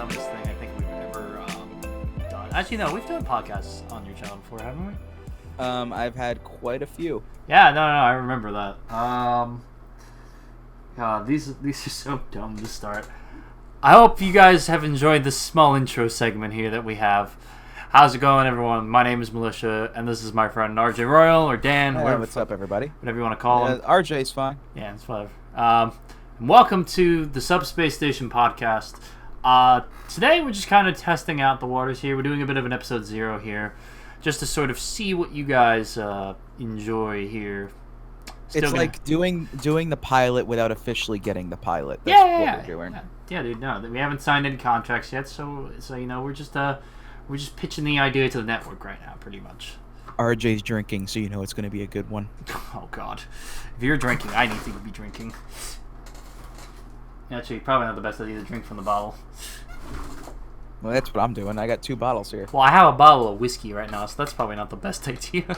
dumbest thing I think we've ever done. Actually, no, we've done podcasts on your channel before, haven't we? I've had quite a few. Yeah, no, I remember that. God, these are so dumb to start. I hope you guys have enjoyed this small intro segment here that we have. How's it going, everyone? My name is Militia, and this is my friend RJ Royal, or Dan. Hey, what's up, everybody? Whatever you want to call him. RJ's fine. Yeah, it's whatever. And welcome to the Subspace Station podcast. Today we're just kind of testing out the waters here. We're doing a bit of an episode 0 here, just to sort of see what you guys enjoy here. It's like doing the pilot without officially getting the pilot. That's what we're doing. Yeah, dude. No, we haven't signed any contracts yet, so you know we're just pitching the idea to the network right now, pretty much. RJ's drinking, so you know it's going to be a good one. Oh God, if you're drinking, I need to be drinking. Actually, probably not the best idea to drink from the bottle. Well, that's what I'm doing. I got 2 bottles here. Well, I have a bottle of whiskey right now, so that's probably not the best idea.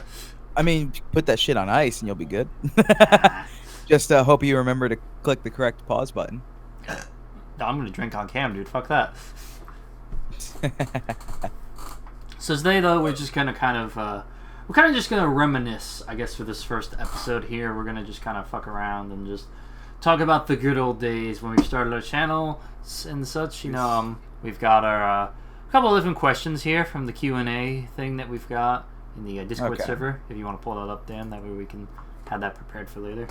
I mean, put that shit on ice and you'll be good. Just hope you remember to click the correct pause button. I'm gonna drink on cam, dude. Fuck that. So today, though, we're just gonna we're kind of just gonna reminisce, I guess, for this first episode here. We're gonna just kind of fuck around and just talk about the good old days when we started our channel and such. You know, we've got our couple of different questions here from the Q&A thing that we've got in the Discord server. If you want to pull that up, Dan, that way we can have that prepared for later.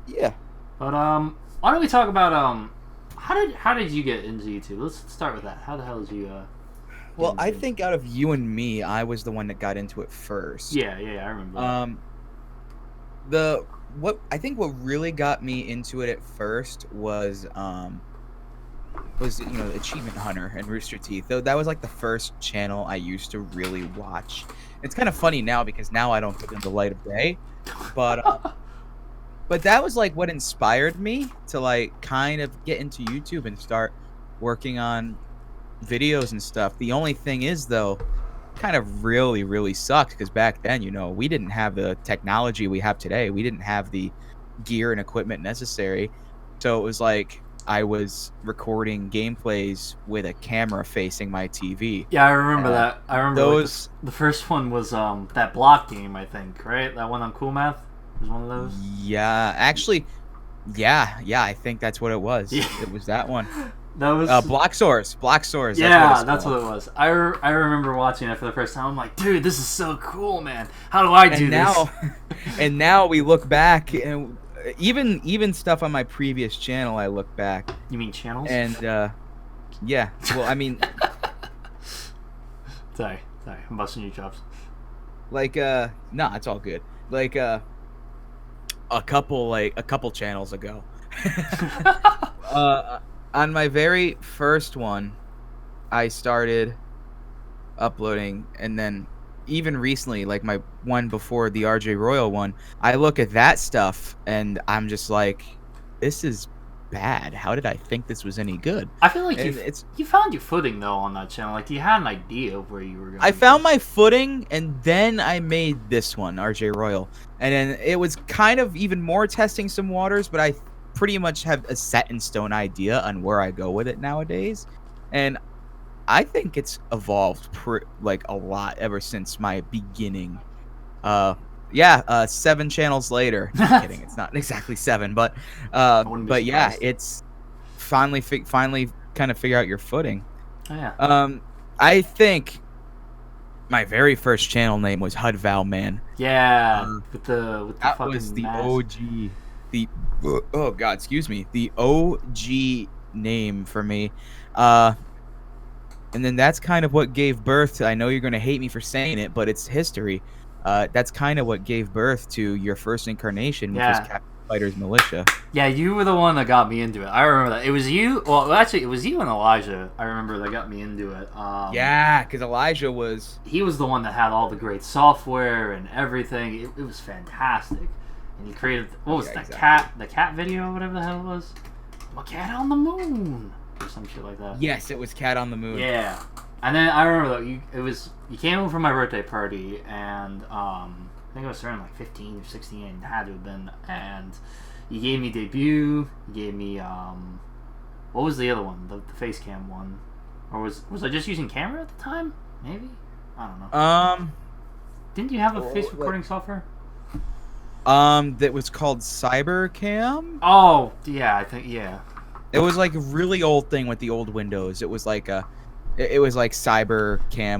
Yeah. But why don't we talk about how did you get into YouTube? Let's start with that. How the hell did you Well, I think out of you and me, I was the one that got into it first. Yeah, I remember. What really got me into it at first was Achievement Hunter and Rooster Teeth. Though that was like the first channel I used to really watch. It's kind of funny now because now I don't get in the light of day, but that was like what inspired me to like kind of get into YouTube and start working on videos and stuff. The only thing is, though, kind of really sucked because back then, we didn't have the technology we have today. We didn't have the gear and equipment necessary, so it was like I was recording gameplays with a camera facing my TV. Yeah, I remember that. I remember those. Like the first one was that block game, I think, right? That one on Cool Math was one of those. Yeah, actually, yeah, I think that's what it was. Yeah. It was that one. That was Block Source. Yeah, that's what it was. I remember watching it for the first time. I'm like, dude, this is so cool, man. How do I do this? And now we look back, and even stuff on my previous channel, I look back. You mean channels? And yeah. Well, I mean, sorry, I'm busting your chops. Like, nah, it's all good. Like, a couple channels ago. On my very first one, I started uploading, and then even recently, like my one before the RJ Royal one, I look at that stuff and I'm just like, this is bad. How did I think this was any good? I feel like you found your footing though on that channel. Like you had an idea of where you were going. I found my footing, and then I made this one, RJ Royal, and then it was kind of even more testing some waters, but I pretty much have a set in stone idea on where I go with it nowadays, and I think it's evolved like a lot ever since my beginning. 7 channels later. I'm kidding, it's not exactly 7, but yeah, it's finally kind of figure out your footing. Oh, yeah. I think my very first channel name was HUD Man. Yeah, with the that fucking was the mask. OG. Oh God, excuse me. The OG name for me. And then that's kind of what gave birth to, I know you're going to hate me for saying it, but it's history. That's kind of what gave birth to your first incarnation, which was Captain Fighter's Militia. Yeah, you were the one that got me into it. I remember that. It was you. Well, actually, it was you and Elijah. I remember that got me into it. Yeah, because Elijah was... He was the one that had all the great software and everything. It was fantastic. And he created... What was that? Exactly. The cat video or whatever the hell it was? A cat on the moon. Or some shit like that. Yes, it was Cat on the Moon. Yeah. And then I remember though, you came over for my birthday party, and I think I was around like 15 or 16, and had to have been, and you gave me Debut, you gave me what was the other one, the face cam one? Or was I just using camera at the time? Maybe? I don't know. Didn't you have a face recording software? That was called Cybercam. Oh, yeah, I think, yeah. It was like a really old thing with the old Windows. It was like Cybercam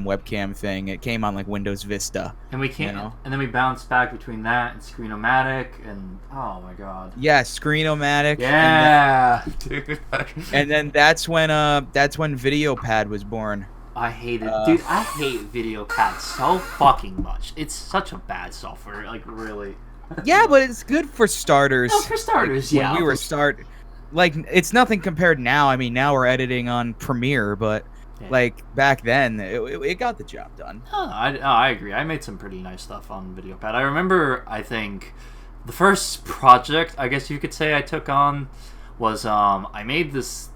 webcam thing. It came on like Windows Vista. And and then we bounced back between that and Screenomatic and oh my god. Yeah, Screenomatic. Yeah, dude. And then that's when VideoPad was born. I hate it, dude. I hate VideoPad so fucking much. It's such a bad software, like really. Yeah, but it's good for starters. Oh, for starters, like, yeah. When we were like it's nothing compared now. I mean, now we're editing on Premiere, but like back then, it got the job done. I agree. I made some pretty nice stuff on VideoPad. I remember, I think, the first project I guess you could say I took on was I made this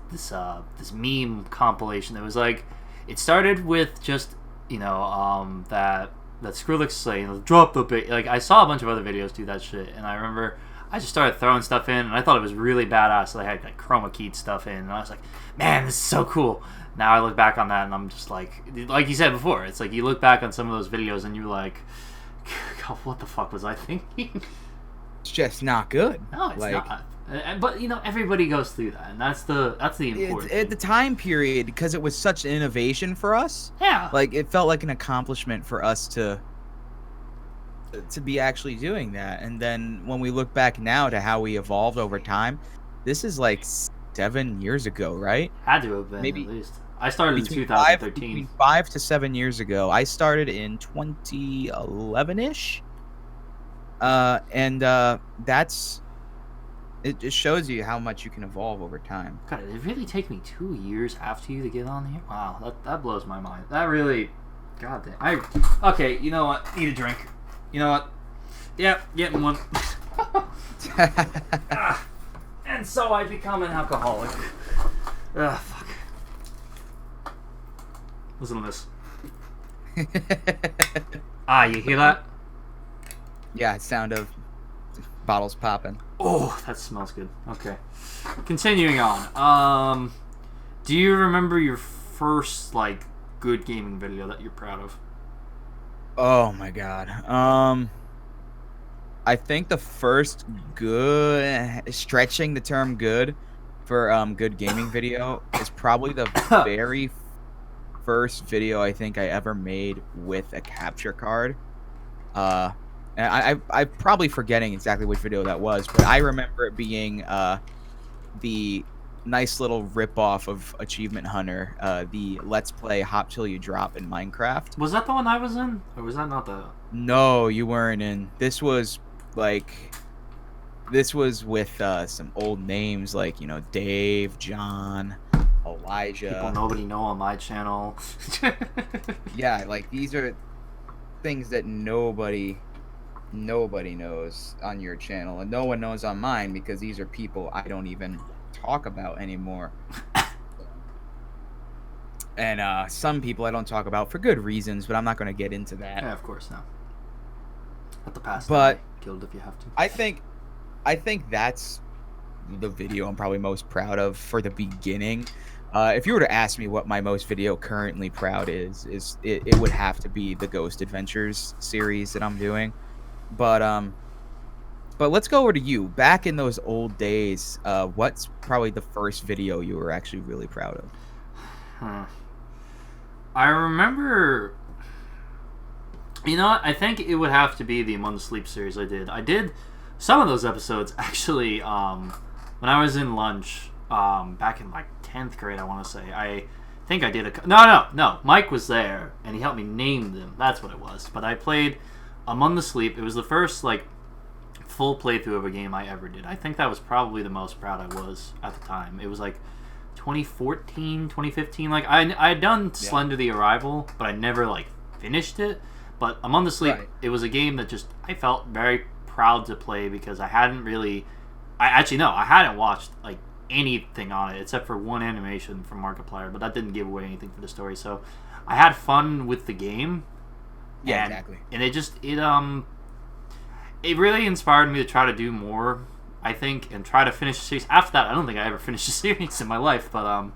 meme compilation. It was like it started with just that Skrillex saying drop the bait. Like I saw a bunch of other videos do that shit, and I remember I just started throwing stuff in, and I thought it was really badass. So they had like chroma keyed stuff in, and I was like, man, this is so cool. Now I look back on that, and I'm just like you said before, it's like you look back on some of those videos, and you're like, God, what the fuck was I thinking? It's just not good. No, it's not. But everybody goes through that, and that's the important thing. At the time period, because it was such an innovation for us. Yeah. Like it felt like an accomplishment for us to be actually doing that. And then when we look back now to how we evolved over time, this is like 7 years ago, right? Had to have been, maybe at least. I started in 2013. Between 5 to 7 years ago. I started in 2011-ish. That's it. Just shows you how much you can evolve over time. God, did it really take me 2 years after you to get on here? Wow, that blows my mind. That really, God damn. Okay, you know what? Need a drink. You know what? Yeah, getting one. And so I become an alcoholic. Ugh, fuck. Listen to this. You hear that? Yeah, sound of bottles popping. Oh, that smells good. Okay. Continuing on. Do you remember your first, good gaming video that you're proud of? Oh my god. I think the first stretching the term good for good gaming video is probably the very first video I think I ever made with a capture card. And I'm probably forgetting exactly which video that was, but I remember it being the nice little rip-off of Achievement Hunter, the Let's Play Hop Till You Drop in Minecraft. Was that the one I was in? Or was that not the... No, you weren't in. This was with some old names like, Dave, John, Elijah. People nobody know on my channel. Yeah, these are things that nobody knows on your channel, and no one knows on mine because these are people I don't even talk about anymore. And some people I don't talk about for good reasons, but I'm not going to get into that. Yeah, of course, no. Let the past but killed if you have to. I think that's the video I'm probably most proud of for the beginning. If you were to ask me what my most video currently proud is it would have to be the Ghost Adventures series that I'm doing. But let's go over to you. Back in those old days, what's probably the first video you were actually really proud of? I remember... You know what? I think it would have to be the Among the Sleep series I did. I did some of those episodes, actually, when I was in lunch, back in, 10th grade, I want to say. I think I did a... No. Mike was there, and he helped me name them. That's what it was. But I played Among the Sleep. It was the first, full playthrough of a game I ever did. I think that was probably the most proud I was at the time. It was, 2014, 2015. I had done Slender the Arrival, but I never, finished it. But Among the Sleep, right. It was a game that just I felt very proud to play because I hadn't really... I hadn't watched, anything on it except for one animation from Markiplier, but that didn't give away anything for the story. So I had fun with the game. Yeah, exactly. And it really inspired me to try to do more, I think, and try to finish the series. After that, I don't think I ever finished a series in my life, but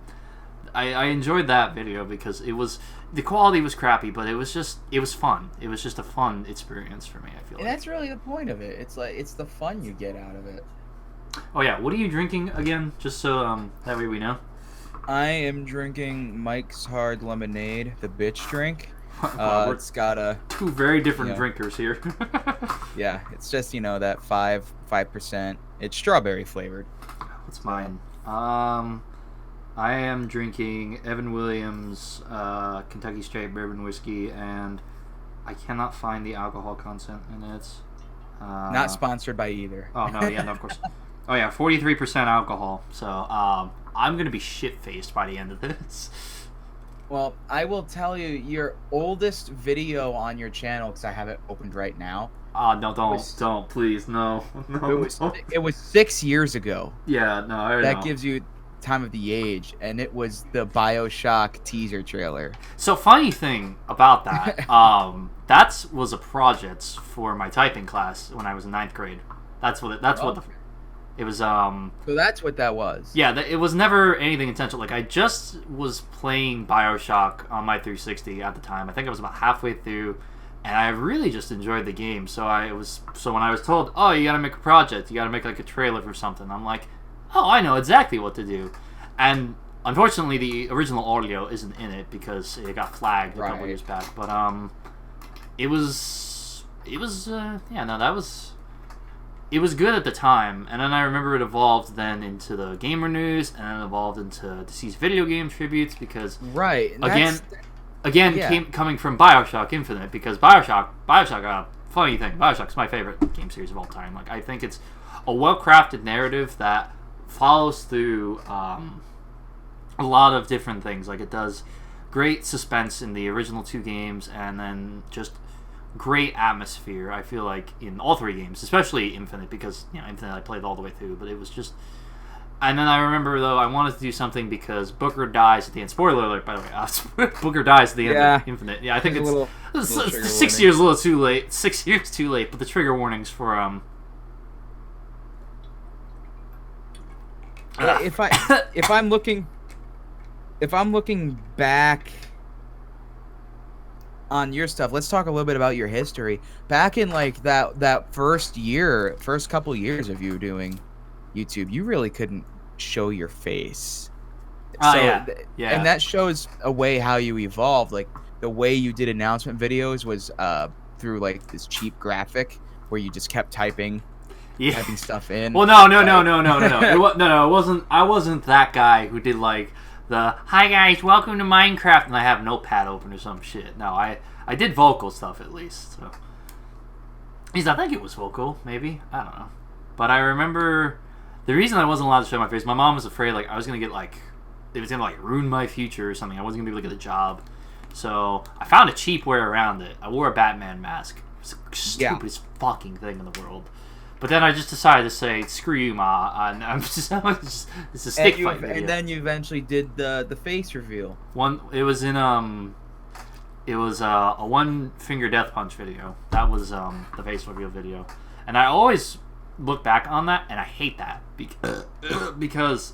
I enjoyed that video because the quality was crappy, but it was fun. It was just a fun experience for me, I feel like. And that's really the point of it. It's like, it's the fun you get out of it. Oh yeah, what are you drinking again? Just so that way we know. I am drinking Mike's Hard Lemonade, the bitch drink. Wow, It's got two very different drinkers here. yeah, it's just, that 5%. It's strawberry flavored. What's mine? I am drinking Evan Williams Kentucky Straight Bourbon Whiskey, and I cannot find the alcohol content in it. Not sponsored by either. Oh, no, yeah, no, of course. Oh, yeah, 43% alcohol. So, I'm going to be shit-faced by the end of this. Well, I will tell you, your oldest video on your channel, because I have it opened right now. No, don't, please, no. It was 6 years ago. Yeah, no, I know. That gives you time of the age, and it was the Bioshock teaser trailer. So, funny thing about that, that was a project for my typing class when I was in 9th grade. It was, So that's what that was. Yeah, it was never anything intentional. Like, I just was playing Bioshock on my 360 at the time. I think I was about halfway through, and I really just enjoyed the game. So when I was told, oh, you gotta make a project, you gotta make, like, a trailer for something, I'm like, oh, I know exactly what to do. And, unfortunately, the original audio isn't in it because it got flagged a couple years back. But, it was good at the time, and then I remember it evolved then into the gamer news, and then it evolved into deceased video game tributes because coming from Bioshock Infinite, because Bioshock, funny thing, Bioshock's my favorite game series of all time. Like, I think it's a well-crafted narrative that follows through a lot of different things. Like, it does great suspense in the original 2 games, and then just great atmosphere, I feel like, in all 3 games, especially Infinite, because Infinite I played all the way through, but it was just. And then I remember, though, I wanted to do something because Booker dies at the end. Spoiler alert, by the way. Booker dies at the end of Infinite. Yeah, I think it's 6 years a little too late. 6 years too late, but the trigger warnings for if I'm looking back on your stuff, let's talk a little bit about your history. Back in like that first couple years of you doing YouTube, you really couldn't show your face. Yeah. And that shows a way how you evolved. Like, the way you did announcement videos was through like this cheap graphic where you just kept typing stuff in. Well, no. It wasn't. I wasn't that guy who did like the "Hi guys, welcome to Minecraft," and I have Notepad open or some shit. No, I did vocal stuff at least. So, I think it was vocal, maybe, I don't know. But I remember the reason I wasn't allowed to show my face. My mom was afraid like I was gonna get like it was gonna like ruin my future or something. I wasn't gonna be able to get a job. So I found a cheap way around it. I wore a Batman mask. It was the stupidest fucking thing in the world. But then I just decided to say, "Screw you, Ma," and it's a stick fight video. And then you eventually did the face reveal. It was a one finger death punch video. That was the face reveal video, and I always look back on that and I hate that because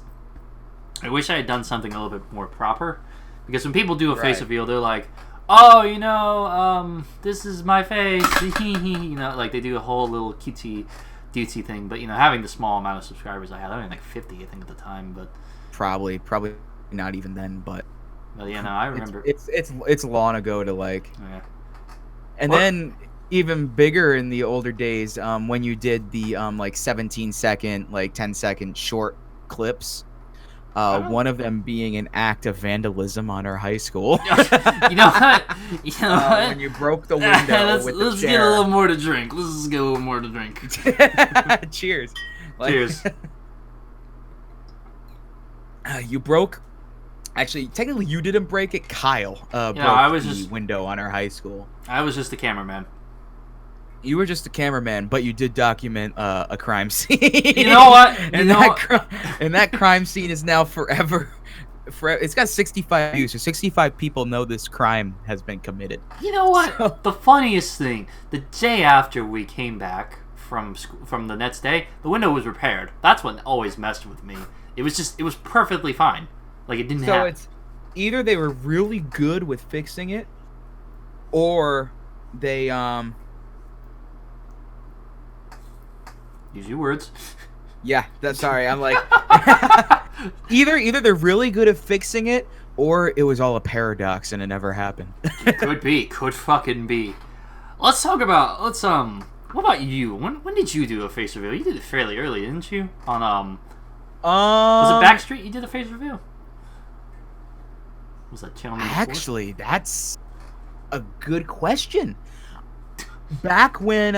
I wish I had done something a little bit more proper. Because when people do a face reveal, they're like, "Oh, this is my face," like they do a whole little cutesy thing. But having the small amount of subscribers I had, I mean, like 50, I think, at the time. But probably not even then. But I remember it's long ago to like. Yeah. And then even bigger in the older days, when you did the like 17-second, like 10-second short clips. One of them being an act of vandalism on our high school. You know what? When you broke the window with the chair. Let's get a little more to drink. Let's get a little more to drink. Cheers. Cheers. You broke. Actually, technically, you didn't break it. Kyle broke the window on our high school. I was just a cameraman. You were just a cameraman, but you did document a crime scene. You know what? And that crime scene is now forever. It's got 65 views, so 65 people know this crime has been committed. You know what? So, the funniest thing, the day after we came back from the next day, the window was repaired. That's what always messed with me. It was perfectly fine. Like, it didn't happen. either they were really good with fixing it, or they Use your words. yeah, that's sorry. I'm like either they're really good at fixing it, or it was all a paradox and it never happened. Could be. Could fucking be. Let's talk about. What about you? When did you do a face reveal? You did it fairly early, didn't you? On was it Backstreet? You did a face reveal. Was that channel number 4? Actually, that's a good question. Back when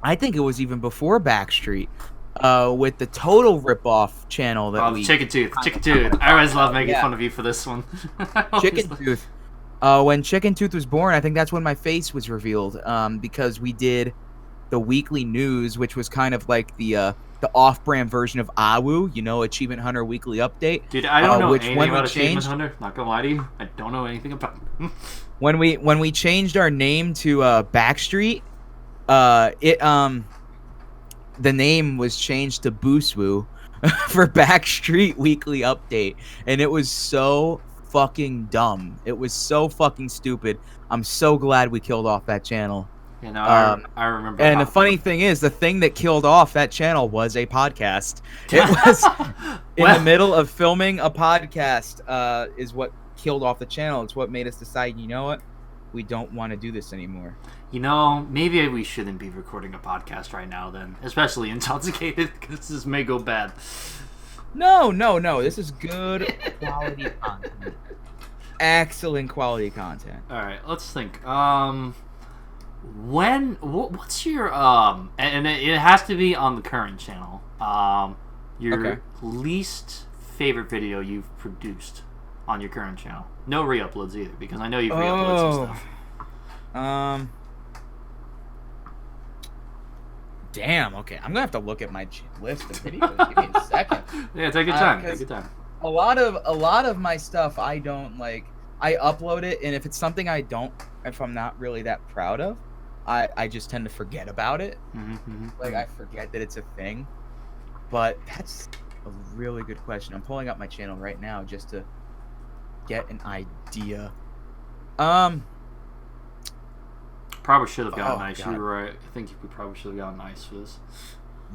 I think it was even before Backstreet, with the Total Ripoff channel that we Chicken Tooth. I always love making fun of you for this one. Chicken Tooth. When Chicken Tooth was born, I think that's when my face was revealed. Because we did the weekly news, which was kind of like the off-brand version of AWU, Achievement Hunter Weekly Update. Dude, I don't know anything about Achievement Hunter. Not gonna lie to you, I don't know anything about it. When we changed our name to Backstreet, the name was changed to Booswoo for Backstreet Weekly Update, and it was so fucking dumb. It was so fucking stupid. I'm so glad we killed off that channel. I remember. And the funny thing is, the thing that killed off that channel was a podcast. It was in the middle of filming a podcast. Is what killed off the channel. It's what made us decide. You know what? We don't want to do this anymore. Maybe we shouldn't be recording a podcast right now then, especially Intoxicated, because this may go bad. No. This is good quality content. Excellent quality content. All right, let's think. What's your and it has to be on the current channel. Your least favorite video you've produced on your current channel. No re-uploads either, because I know you've re-uploaded some stuff. Damn. Okay, I'm gonna have to look at my list of videos. Give me a second. Yeah, take your time. Take your time. A lot of my stuff I don't like. I upload it, and if it's something if I'm not really that proud of, I just tend to forget about it. Like I forget that it's a thing. But that's a really good question. I'm pulling up my channel right now just to get an idea. Probably should have gotten ice. You were right. I think we probably should have gotten ice for this.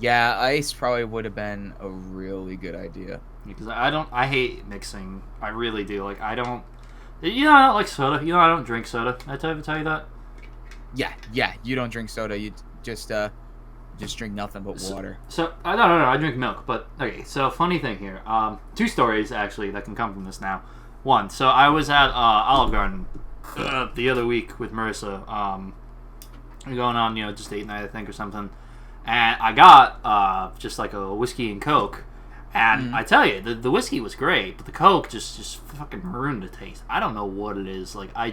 Yeah, ice probably would have been a really good idea. Because I hate mixing. I really do. Like I don't like soda. I don't drink soda. Did I ever tell you that? Yeah. You don't drink soda. You just drink nothing but water. So no. I drink milk. But okay. So funny thing here. 2 stories actually that can come from this now. One. So I was at Olive Garden the other week with Marissa. We're going on just date night I think or something, and I got just like a whiskey and Coke. And I tell you, the whiskey was great, but the Coke just fucking ruined the taste. I don't know what it is. Like, I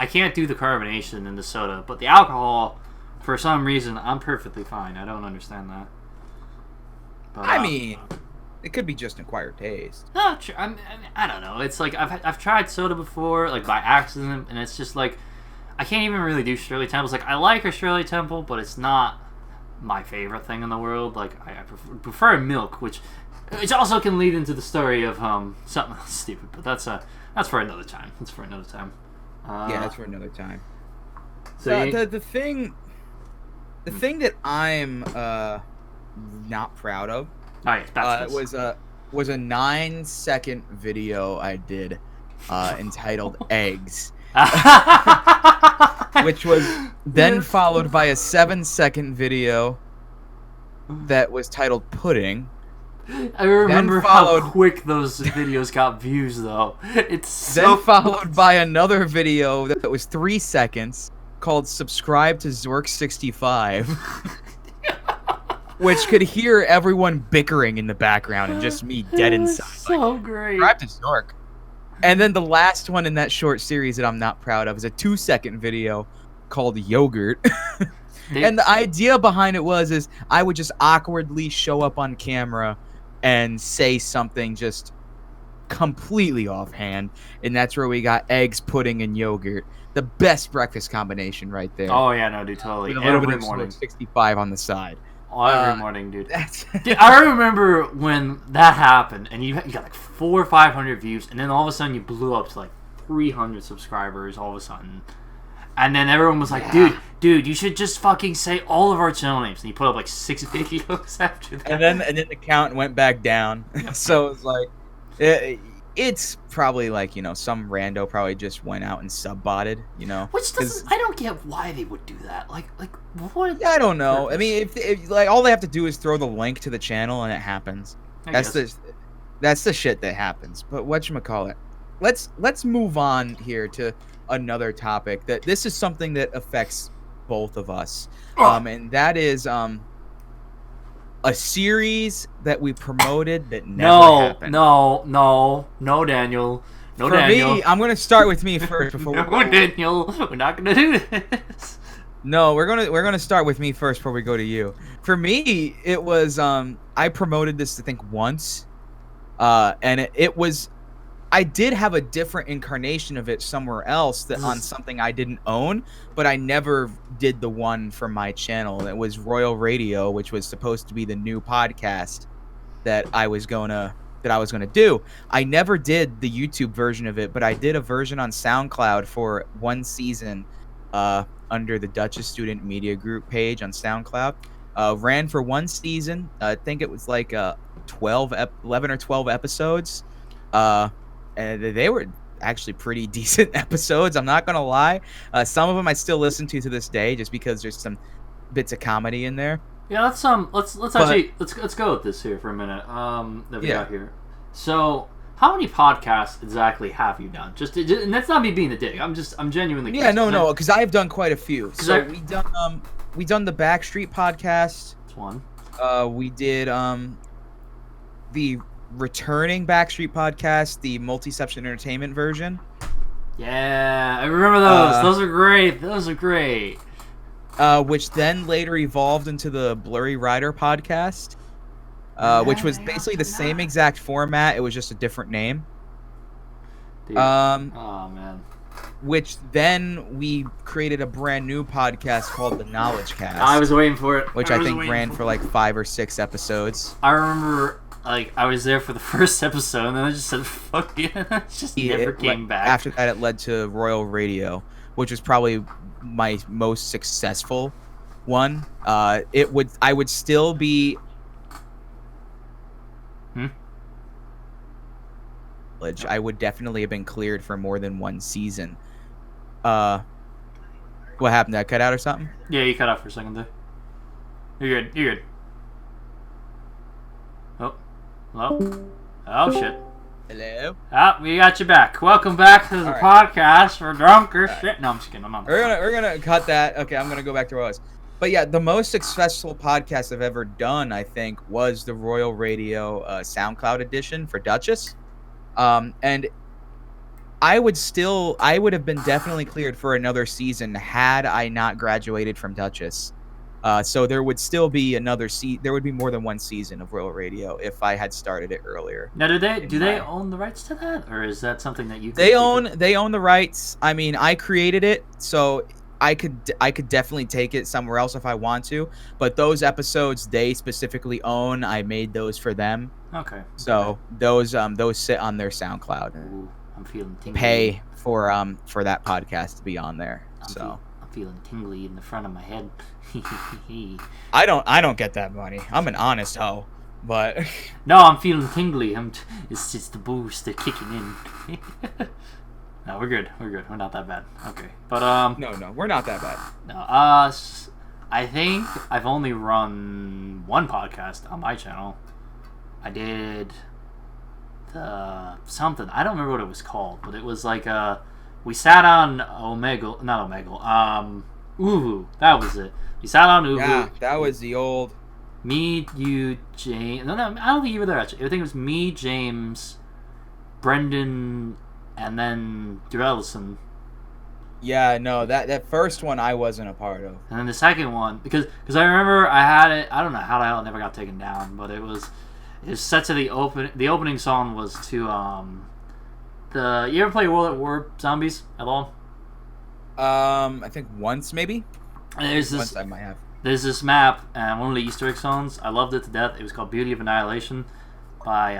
can't do the carbonation in the soda, but the alcohol, for some reason, I'm perfectly fine. I don't understand that. But, I mean, it could be just an acquired taste. No, I don't know. It's like, I've tried soda before, like, by accident, and it's just like, I can't even really do Shirley Temples. Like, I like a Shirley Temple, but it's not my favorite thing in the world. Like, I prefer milk, which also can lead into the story of something stupid, but that's for another time. That's for another time. Yeah, that's for another time. So the thing that I'm not proud of was a 9-second video I did entitled "Eggs," which was then followed by a 7-second video that was titled "Pudding." I remember how quick those videos got views, though. It's so then followed by another video that was 3 seconds called "Subscribe to Zork65," which could hear everyone bickering in the background and just me dead inside. So great. Subscribe to Zork. And then the last one in that short series that I'm not proud of is a 2-second video called "Yogurt." And the idea behind it is I would just awkwardly show up on camera and say something just completely offhand, and that's where we got eggs, pudding, and yogurt. The best breakfast combination right there. Oh yeah, no, dude, totally. With a little Every bit of morning. 65 on the side. Every morning, dude. Dude, I remember when that happened, and you got like 400 or 500 views, and then all of a sudden you blew up to like 300 subscribers all of a sudden. And then everyone was like, dude, you should just fucking say all of our channel names. And you put up like 6 videos after that. And then the count went back down. So it's like, it's probably like, some rando probably just went out and sub-botted, Which doesn't, I don't get why they would do that. Like what? Yeah, I don't know. I mean, if like all they have to do is throw the link to the channel and it happens. That's the shit that happens. But whatchamacallit, let's move on here to another topic that this is something that affects both of us, and that is a series that we promoted that never happened. No, Daniel. No, For Daniel. me, I'm gonna start with me first before. Daniel, we're not gonna do this. No, we're gonna start with me first before we go to you. For me, it was I promoted this I think once, and it was. I did have a different incarnation of it somewhere else on something I didn't own, but I never did the one for my channel. It was Royal Radio, which was supposed to be the new podcast that I was gonna do. I never did the YouTube version of it, but I did a version on SoundCloud for one season under the Duchess Student Media Group page on SoundCloud. Ran for one season. I think it was like 11 or 12 episodes. And they were actually pretty decent episodes. I'm not gonna lie. Some of them I still listen to this day, just because there's some bits of comedy in there. Yeah, let's go with this here for a minute. That we got here. So, how many podcasts exactly have you done? Just and that's not me being a dick. I'm genuinely. Yeah, no, because I've done quite a few. So we done the Backstreet podcast. That's one. We did the returning Backstreet podcast, the Multiception Entertainment version. Yeah, I remember those. Those are great. Which then later evolved into the Blurry Rider podcast, which was basically the same exact format. It was just a different name. Dude. Oh man. Which then we created a brand new podcast called The Knowledge Cast. I was waiting for it. Which I think ran for like 5 or 6 episodes. I remember. Like, I was there for the first episode, and then I just said, fuck it. It just never came back. After that, it led to Royal Radio, which was probably my most successful one. I would still be... I would definitely have been cleared for more than one season. What happened? Did I cut out or something? Yeah, you cut out for a second there. You're good. Oh. Hello? Oh, shit. Hello? We got you back. Welcome back to the podcast for drunk or shit. No, I'm just kidding. I'm not. We're gonna cut that. Okay, I'm gonna go back to what I was. But yeah, the most successful podcast I've ever done, I think, was the Royal Radio SoundCloud edition for Duchess. And I would have been definitely cleared for another season had I not graduated from Duchess. So there would still be there would be more than one season of Royal Radio if I had started it earlier. Now, do they own the rights to that, or is that something that you? They own the rights. I mean, I created it, so I could definitely take it somewhere else if I want to. But those episodes they specifically own. I made those for them. Okay. So those sit on their SoundCloud. Ooh, I'm feeling tingly. Pay for that podcast to be on there. I'm feeling tingly in the front of my head. I don't get that money. I'm an honest hoe, but no, I'm feeling tingly. It's just the booster kicking in. No, we're good. We're not that bad. Okay, but no, we're not that bad. No, I think I've only run one podcast on my channel. I did something. I don't remember what it was called, but it was like we sat on Omegle, not Omegle. Uvu, that was it. We sat on Uvu. Yeah, that was the old. Me, you, James. No, I don't think you were there actually. I think it was me, James, Brendan, and then Durellison. Yeah, no, that first one I wasn't a part of. And then the second one, because I remember I had it. I don't know how the hell it never got taken down, but it was set to the opening song was to you ever play World at War Zombies at all? I think once maybe. There's this. Once I might have. There's this map, and one of the Easter egg zones. I loved it to death. It was called Beauty of Annihilation, by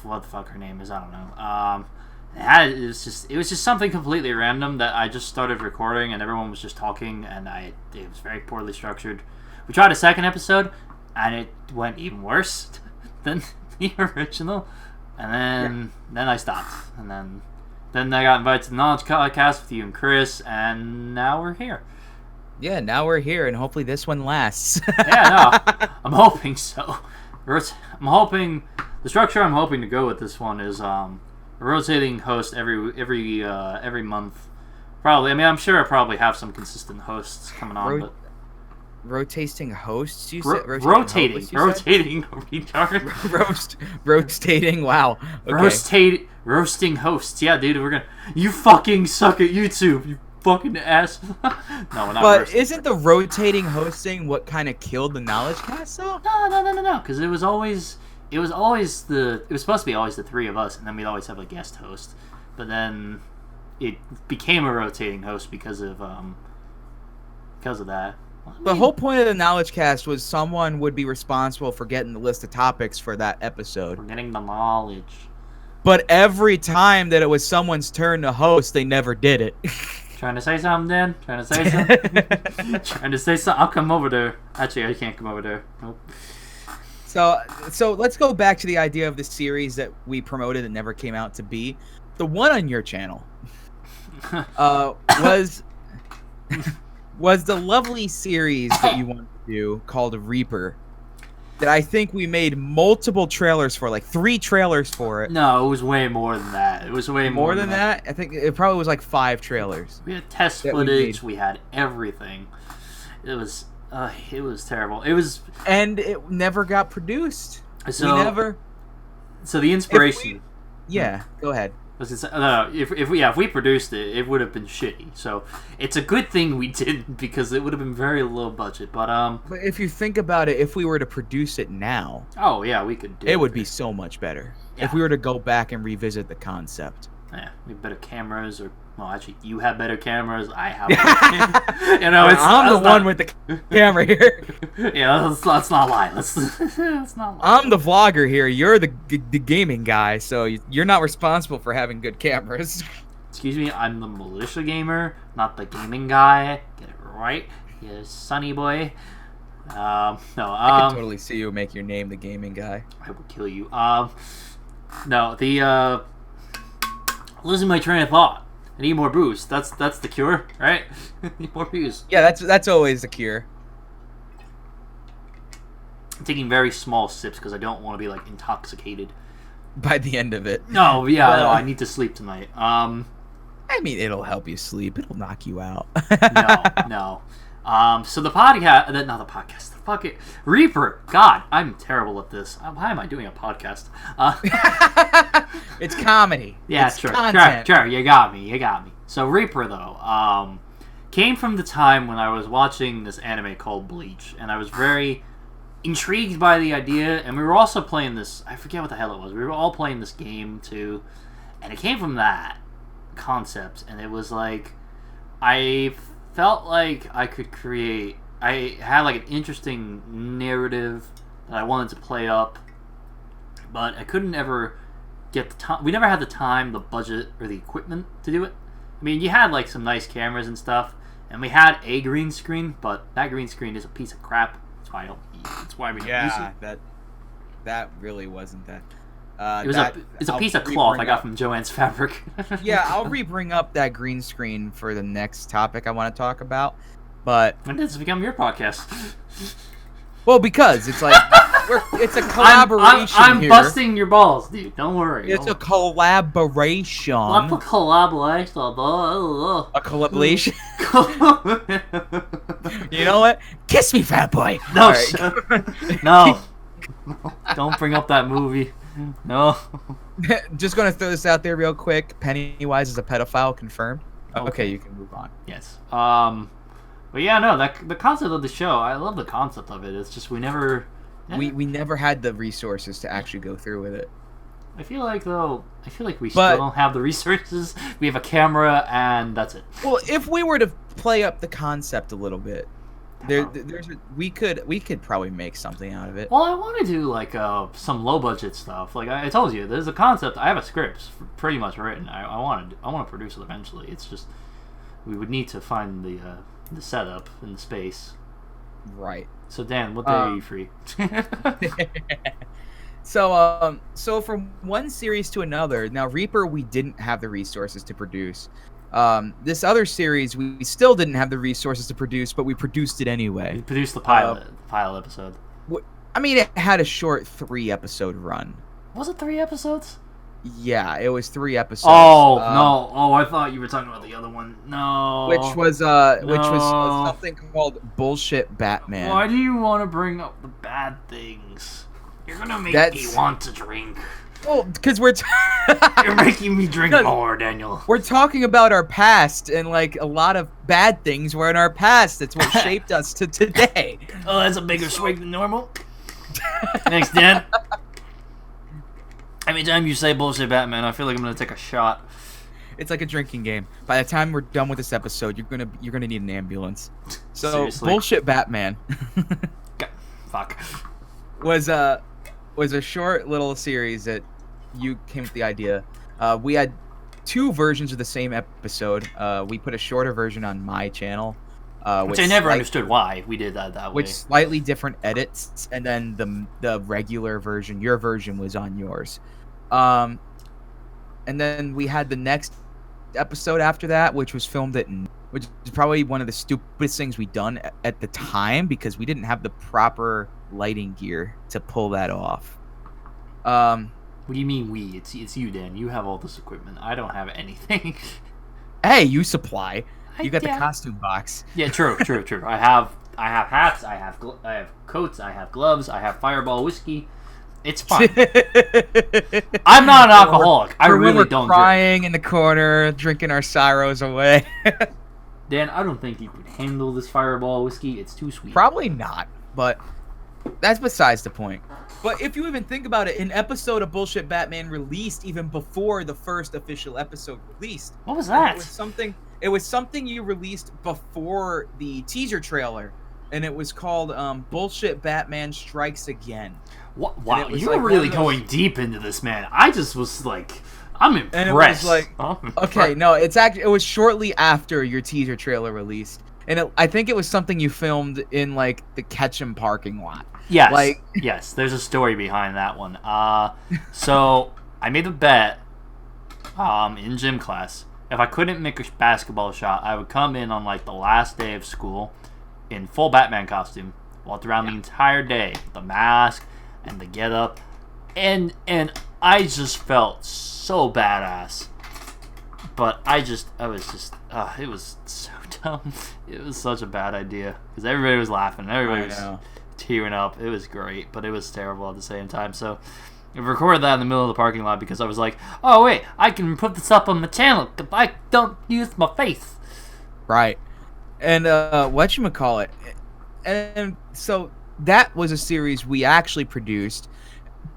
what the fuck her name is. I don't know. It was just something completely random that I just started recording, and everyone was just talking, and it was very poorly structured. We tried a second episode, and it went even worse than the original, and then I stopped, and then I got invited to the Knowledge Cast with you and Chris, and now we're here. Yeah, now we're here, and hopefully this one lasts. Yeah, no, I'm hoping so. I'm hoping the structure I'm hoping to go with this one is a rotating host every month. Probably. I mean, I'm sure I probably have some consistent hosts coming on, but rotating hosts. You said rotating, retard. Rotating. Wow. Okay. Roasting hosts. Yeah, dude, you fucking suck at YouTube. You fucking ass. No, we're not. But roasting. Isn't the rotating hosting what kind of killed the Knowledge Cast though? No. Because it was supposed to be always the three of us, and then we'd always have a guest host. But then it became a rotating host because of that. The whole point of the Knowledge Cast was someone would be responsible for getting the list of topics for that episode. For getting the knowledge. But every time that it was someone's turn to host, they never did it. Trying to say something, Dan? Trying to say something? Trying to say something? I'll come over there. Actually, I can't come over there. Nope. So let's go back to the idea of the series that we promoted and never came out to be. The one on your channel was the lovely series that you wanted to do called Reaper. That I think we made multiple trailers for, like 3 trailers for it. No, it was way more than that. It was way more than that. I think it probably was like 5 trailers. We had test footage. We had everything. It was terrible. And it never got produced. So we never. So the inspiration. Go ahead. If we produced it, it would have been shitty. So it's a good thing we didn't, because it would have been very low budget. But if you think about it, if we were to produce it now, oh yeah, we could do it. It would be so much better if we were to go back and revisit the concept. Yeah, we have better cameras, or well, actually, you have better cameras. I have. Better cameras. You know, I'm the one with the camera here. Yeah, let's not lie. Let's not lie. I'm the vlogger here. You're the gaming guy, so you're not responsible for having good cameras. Excuse me, I'm the MilitiaGamer, not the gaming guy. Get it right, you sonny boy. No, I can totally see you make your name the gaming guy. I will kill you. No, losing my train of thought. I need more booze. That's the cure, right? I need more booze. Yeah, that's always the cure. I'm taking very small sips because I don't want to be like intoxicated by the end of it. No, yeah, no, I need to sleep tonight. I mean, it'll help you sleep. It'll knock you out. No. So the podcast, not the podcast. Fuck it, Reaper. God, I'm terrible at this. Why am I doing a podcast? It's comedy. Yeah, it's sure. Content. Sure. You got me. So Reaper, though, came from the time when I was watching this anime called Bleach, and I was very intrigued by the idea. And we were also playing this. I forget what the hell it was. We were all playing this game too, and it came from that concept. And it was like, I felt like I could create. I had like an interesting narrative that I wanted to play up, but I couldn't ever get the time. We never had the time, the budget, or the equipment to do it. I mean, you had like some nice cameras and stuff, and we had a green screen, but that green screen is a piece of crap. That's why I don't use it. That's why we don't use it. That really wasn't that. It's a piece of cloth I got from Joanne's Fabric. Yeah, I'll re-bring up that green screen for the next topic I want to talk about. But when does it become your podcast? Well, because it's like it's a collaboration. I'm busting your balls, dude. Don't worry. It's a collaboration. What's a collaboration? A collaboration. You know what? Kiss me, fat boy. No, right. No. Don't bring up that movie. No. Just gonna throw this out there real quick. Pennywise is a pedophile, confirmed. Okay, you can move on. Yes. But yeah, no, the concept of the show, I love the concept of it. It's just we never had the resources to actually go through with it. I feel like we still don't have the resources. We have a camera and that's it. Well, if we were to play up the concept a little bit, We could probably make something out of it. Well, I want to do like some low budget stuff. Like I told you, there's a concept. I have a script pretty much written. I want to produce it eventually. It's just we would need to find the setup and the space. Right. So Dan, what day are you free? So from one series to another. Now Reaper, we didn't have the resources to produce. This other series, we still didn't have the resources to produce, but we produced it anyway. We produced the pilot episode. I mean, it had a short 3-episode run. Was it 3 episodes? Yeah, it was 3 episodes. Oh no! Oh, I thought you were talking about the other one. No. Which was something called Bullshit Batman. Why do you want to bring up the bad things? You're gonna make me want to drink. Well, because You're making me drink more, Daniel. We're talking about our past, and like a lot of bad things were in our past. That's what shaped us to today. Oh, that's a bigger swig than normal. Thanks, Dan. Every time you say bullshit Batman, I feel like I'm gonna take a shot. It's like a drinking game. By the time we're done with this episode, you're gonna need an ambulance. So Seriously? Bullshit Batman. Fuck. Was a short little series that you came with the idea. We had 2 versions of the same episode. We put a shorter version on my channel, which I never understood why we did that way. With slightly different edits, and then the regular version, your version, was on yours. And then we had the next episode after that, which was filmed which is probably one of the stupidest things we done at the time, because we didn't have the proper lighting gear to pull that off. What do you mean we? It's you, Dan. You have all this equipment. I don't have anything. Hey, you supply. You got the costume box. Yeah, true. I have hats. I have coats. I have gloves. I have Fireball whiskey. It's fine. I'm not an alcoholic. I really don't drink. Crying in the corner, drinking our sorrows away. Dan, I don't think you could handle this Fireball whiskey. It's too sweet. Probably not, but that's besides the point. But if you even think about it, an episode of Bullshit Batman released even before the first official episode released. What was that? It was something you released before the teaser trailer, and it was called Bullshit Batman Strikes Again. What? Wow, you're really going deep into this, man. I just was like, I'm impressed. And it was like, okay, no, it was shortly after your teaser trailer released, and I think it was something you filmed in like the Ketchum parking lot. Yes, yes. There's a story behind that one. So I made a bet in gym class. If I couldn't make a basketball shot, I would come in on like the last day of school in full Batman costume, walk around the entire day, the mask and the getup, and I just felt so badass. But it was so dumb. It was such a bad idea because everybody was laughing, everybody was tearing up. It was great, but it was terrible at the same time. So I recorded that in the middle of the parking lot because I was like, oh wait, I can put this up on my channel if I don't use my face. Right. And whatchamacallit. And so that was a series we actually produced.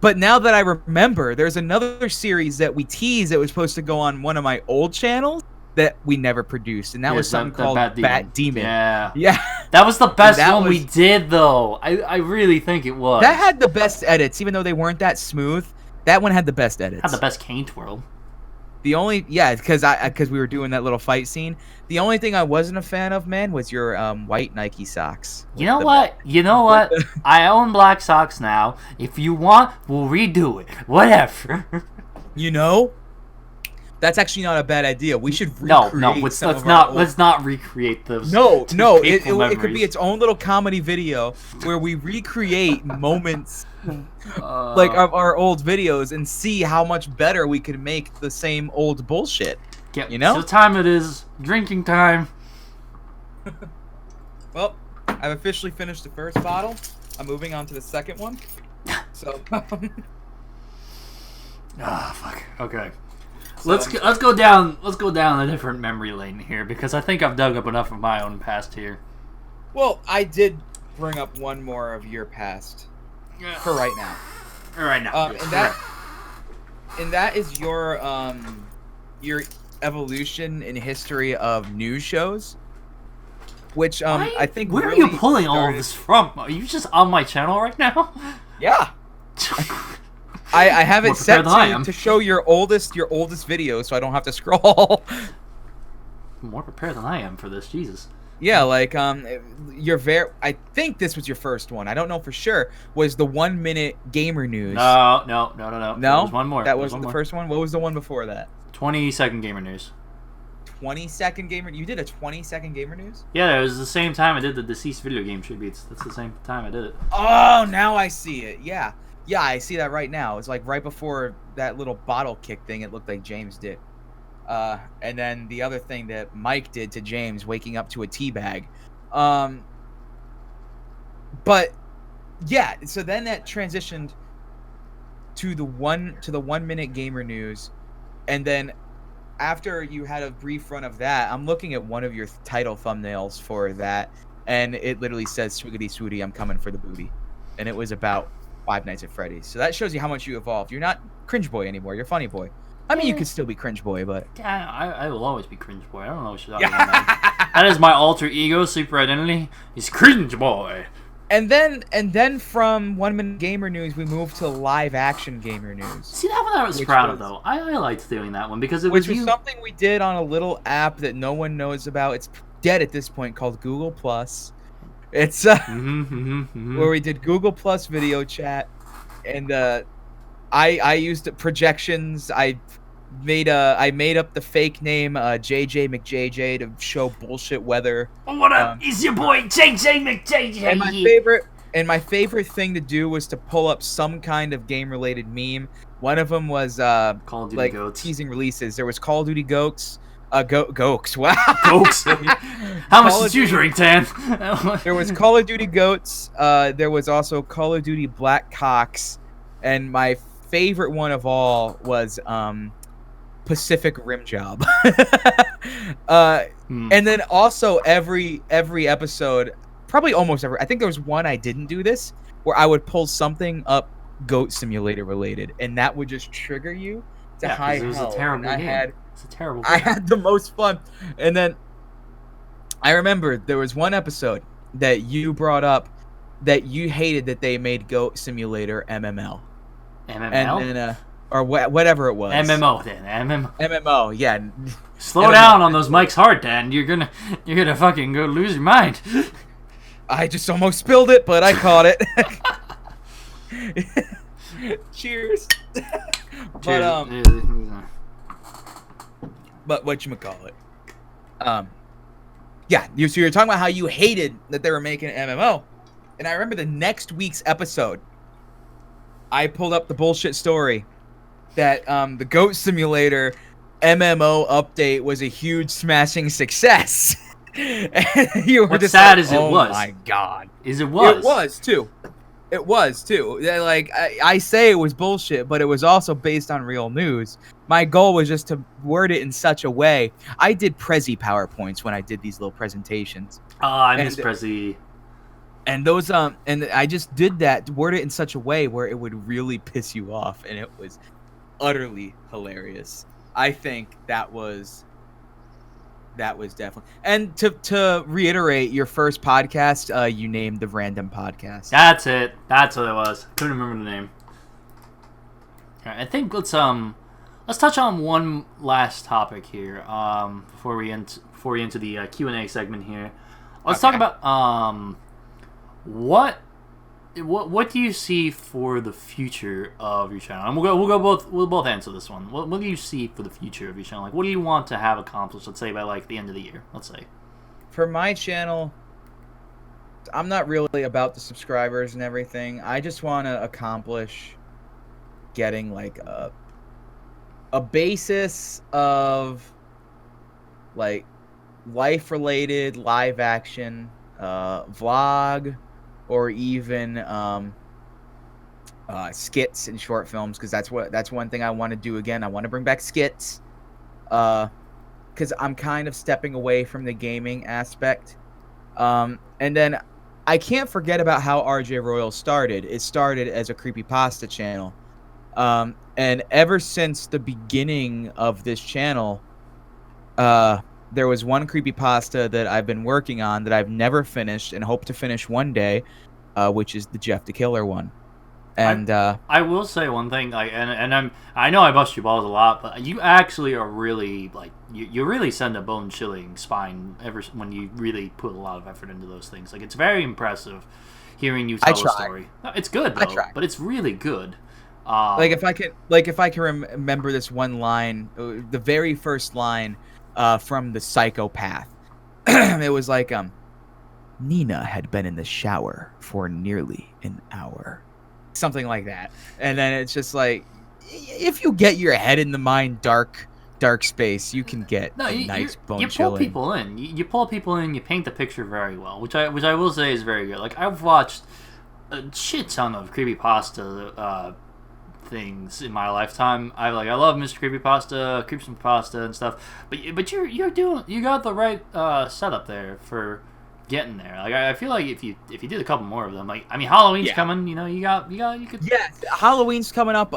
But now that I remember, there's another series that we teased that was supposed to go on one of my old channels that we never produced, and that was something called Bat Demon. Yeah. That was the best one we did, though. I really think it was. That had the best edits, even though they weren't that smooth. That one had the best edits. Had the best cane twirl. Because we were doing that little fight scene. The only thing I wasn't a fan of, man, was your white Nike socks. You know what? I own black socks now. If you want, we'll redo it. Whatever. That's actually not a bad idea. We should recreate let's not recreate those. No, it could be its own little comedy video where we recreate moments like of our old videos and see how much better we could make the same old bullshit. So time it is drinking time. Well, I've officially finished the first bottle. I'm moving on to the second one. So. Fuck. Okay. Let's go down a different memory lane here because I think I've dug up enough of my own past here. Well, I did bring up one more of your past for right now. And that is your evolution in history of news shows. which I think. Where really are you pulling all of started- this from? Are you just on my channel right now? Yeah. I have it More set prepared than I am. to show your oldest video, so I don't have to scroll. More prepared than I am for this, Jesus. Yeah, like I think this was your first one. I don't know for sure. Was the 1 minute gamer news? No. No. There was one more. That wasn't the first one. What was the one before that? 20-second gamer news. 20-second gamer. You did a 20-second gamer news? Yeah, it was the same time I did the deceased video game tributes. That's the same time I did it. Oh, now I see it. Yeah, I see that right now. It's like right before that little bottle kick thing. It looked like James did. And then the other thing that Mike did to James, waking up to a tea bag. But yeah, so then that transitioned to the 1 minute gamer news, and then after you had a brief run of that, I'm looking at one of your title thumbnails for that, and it literally says "Swiggity Swooty, I'm coming for the booty," and it was about Five Nights at Freddy's. So that shows you how much you evolved. You're not cringe boy anymore. You're funny boy. I mean, you could still be cringe boy, but yeah, I will always be cringe boy. I don't know what you're talking about. That is my alter ego, super identity. He's cringe boy. And then from 1 minute gamer news, we moved to live action gamer news. See, that one I was proud of, though. I liked doing that one because it was was something we did on a little app that no one knows about. It's dead at this point, called Google Plus. It's where we did Google Plus video chat, and I used projections. I made up the fake name JJ McJJ to show bullshit weather. What up? It's your boy JJ McJJ. And my favorite thing to do was to pull up some kind of game related meme. One of them was Call of Duty Goats. Teasing releases. There was Call of Duty Goats. Goats. Wow. Goats. How much did you drink, Tan? There was Call of Duty Goats. There was also Call of Duty Black Cocks, and my favorite one of all was Pacific Rim Job. And then also every episode, probably almost every, I think there was one I didn't do this, where I would pull something up Goat Simulator related, and that would just trigger you to high hell. It was a terrible game. It's a terrible game. I had the most fun. And then I remember there was one episode that you brought up that you hated that they made Goat Simulator MML. MML? And then, or whatever it was. MMO then. MMO, yeah. Slow down on those mics hard, Dan. You're gonna fucking go lose your mind. I just almost spilled it, but I caught it. Cheers. But whatchamacallit. Yeah, so you're talking about how you hated that they were making an MMO. And I remember the next week's episode, I pulled up the bullshit story that the Goat Simulator MMO update was a huge smashing success. And you were What's just sad like, is it oh was. my god. It was. It was too. Like I say it was bullshit, but it was also based on real news. My goal was just to word it in such a way. I did Prezi PowerPoints when I did these little presentations. Oh, I miss Prezi. And those and I just did that, word it in such a way where it would really piss you off, and it was utterly hilarious. I think that was definitely. And to reiterate, your first podcast, you named the Random Podcast. That's it. That's what it was. Couldn't remember the name. All right, I think let's touch on one last topic here. Before we enter the Q&A segment here, let's talk about what do you see for the future of your channel? And we'll both answer this one. What do you see for the future of your channel? Like, what do you want to have accomplished? Let's say by like the end of the year. Let's say. For my channel, I'm not really about the subscribers and everything. I just want to accomplish getting like a basis of like life-related live action vlog, or even skits and short films, because that's one thing I want to do again. I want to bring back skits, because I'm kind of stepping away from the gaming aspect. And then I can't forget about how RJ Royal started. It started as a creepypasta channel, and ever since the beginning of this channel, there was one creepypasta that I've been working on that I've never finished and hope to finish one day, which is the Jeff the Killer one. And I will say one thing, like, and I know I bust your balls a lot, but you actually are really like you really send a bone chilling spine when you really put a lot of effort into those things. Like, it's very impressive hearing you tell a story. No, it's good though, but it's really good. Like if I can remember this one line, the very first line from The Psychopath, it was like Nina had been in the shower for nearly an hour. Something like that. And then it's just like, if you get your head in the mind dark space, you can get nice bone chilling. You pull people in. You pull people in, you paint the picture very well, which I will say is very good. Like, I've watched a shit ton of creepypasta things in my lifetime. I love Mr. Creepypasta, Creepypasta and stuff. But you got the right setup there for getting there. Like, I feel like if you did a couple more of them, like, I mean, Halloween's coming. You know, you could. Yeah, Halloween's coming up.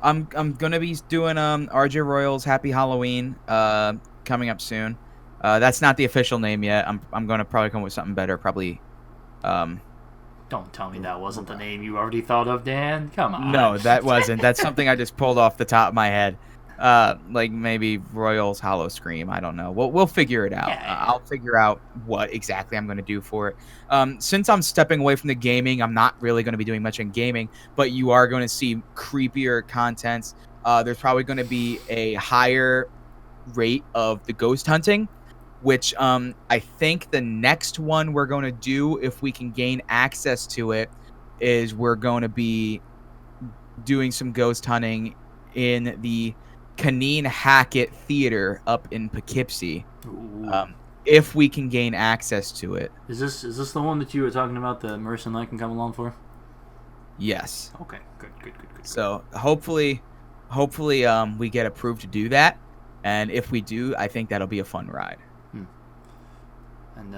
I'm gonna be doing RJ Royals Happy Halloween coming up soon. That's not the official name yet. I'm gonna probably come up with something better. Probably. Don't tell me that wasn't the name you already thought of, Dan. Come on. No, that wasn't. That's something I just pulled off the top of my head. Like maybe Royals Hollow Scream. I don't know. We'll figure it out. Yeah. I'll figure out what exactly I'm going to do for it. Since I'm stepping away from the gaming, I'm not really going to be doing much in gaming, but you are going to see creepier contents. There's probably going to be a higher rate of the ghost hunting, which I think the next one we're going to do, if we can gain access to it, is we're going to be doing some ghost hunting in the Caneen Hackett Theater up in Poughkeepsie, if we can gain access to it. Is this the one that you were talking about that Marissa and I can come along for? Yes. Okay. Good. So hopefully, we get approved to do that, and if we do, I think that'll be a fun ride. And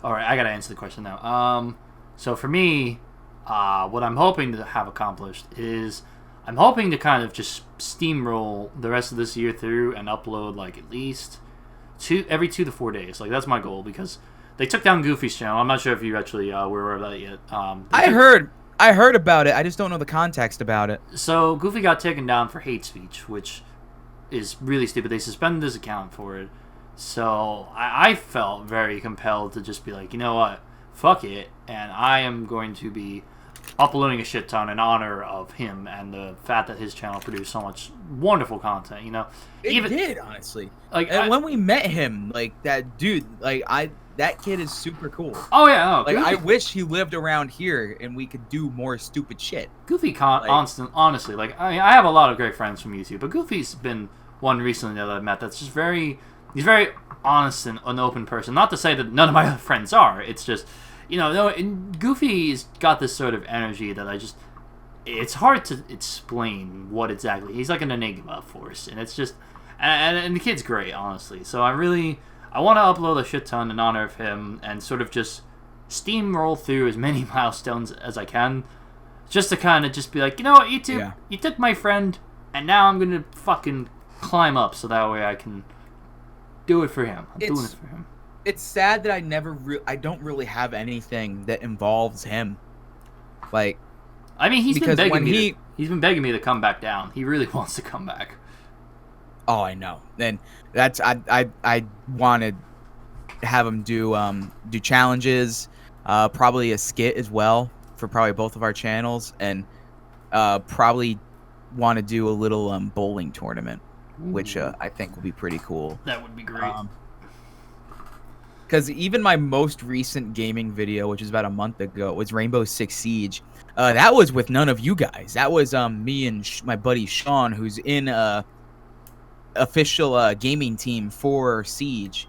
all right, I gotta answer the question now. So for me, what I'm hoping to have accomplished is, I'm hoping to kind of just steamroll the rest of this year through and upload like at least every 2 to 4 days. Like, that's my goal, because they took down Goofy's channel. I'm not sure if you actually were aware of that yet. I heard about it. I just don't know the context about it. So Goofy got taken down for hate speech, which is really stupid. They suspended his account for it. So I felt very compelled to just be like, you know what, fuck it, and I am going to be uploading a shit ton in honor of him and the fact that his channel produced so much wonderful content. You know, it did, honestly. Like, when we met him, like, that dude, like, that kid is super cool. Oh yeah, no, like, Goofy, I wish he lived around here and we could do more stupid shit. Goofy, honestly, like, I mean, I have a lot of great friends from YouTube, but Goofy's been one recently that I've met that's just he's very honest and an open person. Not to say that none of my other friends are. It's just, you know, Goofy's got this sort of energy that it's hard to explain what exactly. He's like an enigma force, and it's just, and the kid's great, honestly. So I want to upload a shit ton in honor of him and sort of just steamroll through as many milestones as I can, just to kind of just be like, you know what, YouTube, you took my friend, and now I'm gonna fucking climb up so that way I can do it for him. I'm doing it for him. It's sad that I don't really have anything that involves him. Like, I mean, he's been begging me to come back down. He really wants to come back. Oh, I know. And that's I wanted to have him do challenges, probably a skit as well for probably both of our channels, and probably want to do a little bowling tournament, which I think would be pretty cool. That would be great. Because even my most recent gaming video, which was about a month ago, was Rainbow Six Siege. That was with none of you guys. That was me and my buddy Sean, who's in official gaming team for Siege.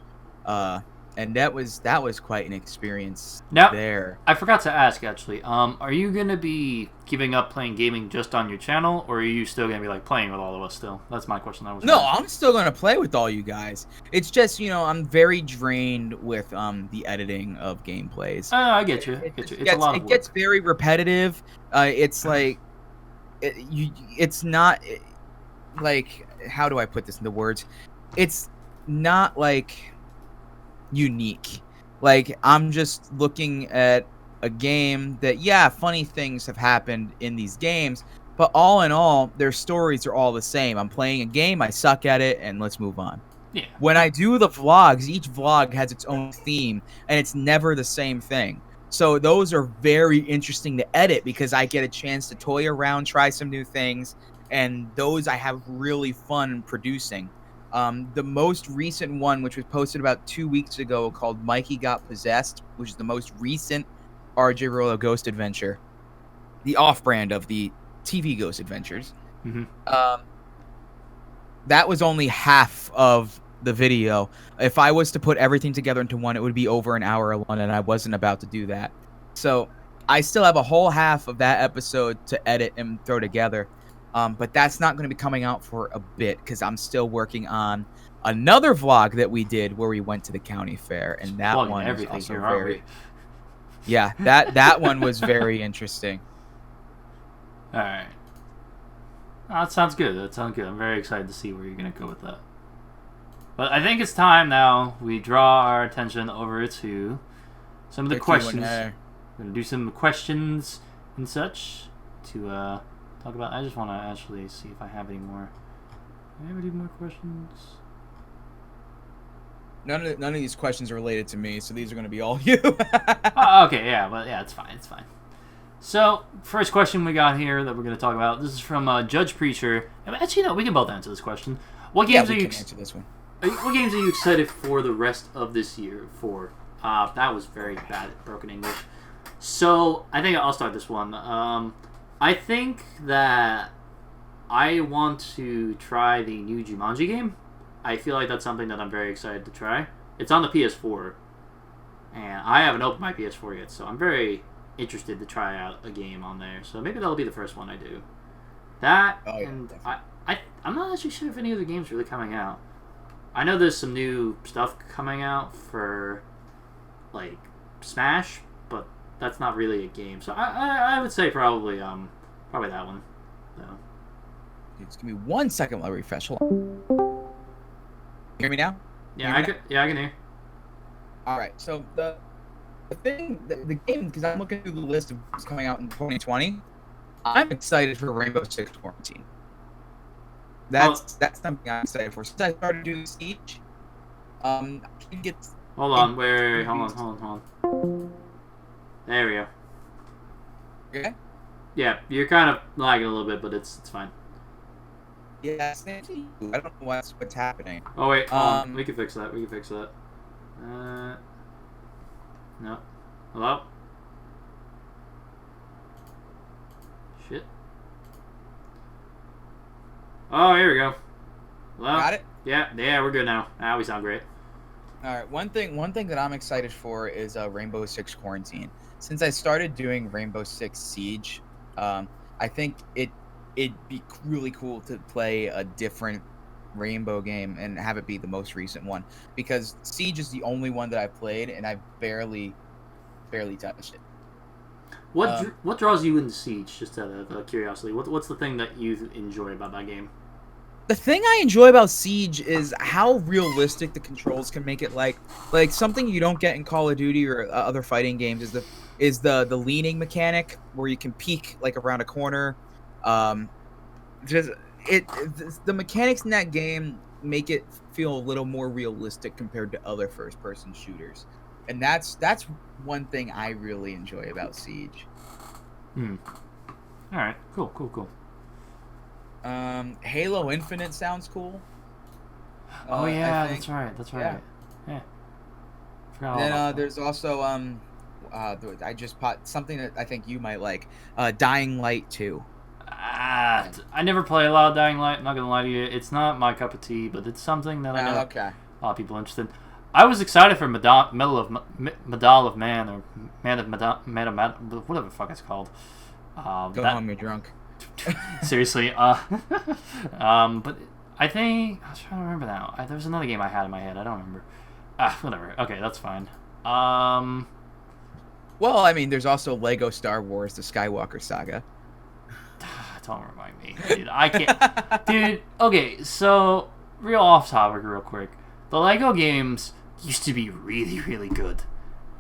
And that was quite an experience there. I forgot to ask, actually. Are you going to be giving up playing gaming just on your channel, or are you still going to be like playing with all of us still? That's my question. I'm still going to play with all you guys. It's just, I'm very drained with the editing of gameplays. I get you. It's a lot of work. It gets very repetitive. It's like, it's not, like, how do I put this into words? It's not like unique. Like, I'm just looking at a game that, yeah, funny things have happened in these games, but all in all, their stories are all the same. I'm playing a game, I suck at it, and let's move on. Yeah. When I do the vlogs, each vlog has its own theme, and it's never the same thing. So those are very interesting to edit because I get a chance to toy around, try some new things, and those I have really fun producing. The most recent one, which was posted about 2 weeks ago, called Mikey Got Possessed, which is the most recent RJ Roller Ghost Adventure, the off-brand of the TV Ghost Adventures. Mm-hmm. That was only half of the video. If I was to put everything together into one, it would be over an hour alone, and I wasn't about to do that. So I still have a whole half of that episode to edit and throw together. But that's not going to be coming out for a bit because I'm still working on another vlog that we did where we went to the county fair, and that one was also very, yeah, that one was very interesting. All right. That sounds good. That sounds good. I'm very excited to see where you're gonna go with that. But I think it's time now we draw our attention over to some of the questions. We're gonna do some questions and such to talk about. I just want to actually see if I have any more. Do I ever do more questions? None of these questions are related to me, so these are going to be all you. Oh, okay, yeah, but yeah, it's fine. It's fine. So, first question we got here that we're going to talk about. This is from Judge Preacher. Actually, no, we can both answer this question. What games are you? Answer this one. What games are you excited for the rest of this year for? That was very bad at broken English. So, I think I'll start this one. I think that I want to try the new Jumanji game. I feel like that's something that I'm very excited to try. It's on the PS4, and I haven't opened my PS4 yet, so I'm very interested to try out a game on there. So maybe that'll be the first one I do. That, and I'm not actually sure if any other games are really coming out. I know there's some new stuff coming out for, like, Smash, but that's not really a game. So I would say probably that one. So. Just give me 1 second while I refresh. Hold on. Hear me now? Yeah, I can hear. All right. So the thing, the game, because I'm looking through the list of what's coming out in 2020, I'm excited for Rainbow Six Quarantine. That's something I'm excited for. Since I started doing Siege, I can get. Hold on, wait, hold on. There we go. Okay. Yeah, you're kind of lagging a little bit, but it's fine. Yeah, I don't know what's happening. Oh wait, we can fix that. No. Hello? Shit. Oh, here we go. Hello? Got it? Yeah, we're good now. Now we sound great. All right, one thing that I'm excited for is Rainbow Six Quarantine. Since I started doing Rainbow Six Siege, I think it'd be really cool to play a different Rainbow game and have it be the most recent one, because Siege is the only one that I've played and I've barely touched it. What draws you into Siege? Just out of curiosity, what's the thing that you enjoy about that game? The thing I enjoy about Siege is how realistic the controls can make it. Like something you don't get in Call of Duty or other fighting games is the leaning mechanic where you can peek like around a corner. The mechanics in that game make it feel a little more realistic compared to other first-person shooters, and that's one thing I really enjoy about Siege. All right, cool. Halo Infinite sounds cool. Oh yeah, that's right. Yeah. Then there's also I just bought something that I think you might like. Dying Light 2. I never play a lot of Dying Light. I'm not gonna lie to you. It's not my cup of tea, but it's something that I know a lot of people are interested in. I was excited for Medal of Man, or Man of whatever the fuck it's called. Go home, you're drunk. Seriously, but I think I was trying to remember now. There was another game I had in my head. I don't remember. Whatever. Okay, that's fine. Well, I mean, there's also Lego Star Wars: The Skywalker Saga. Don't remind me, dude. I can't. Dude, okay, so real off topic, real quick. the Lego games used to be really, really good.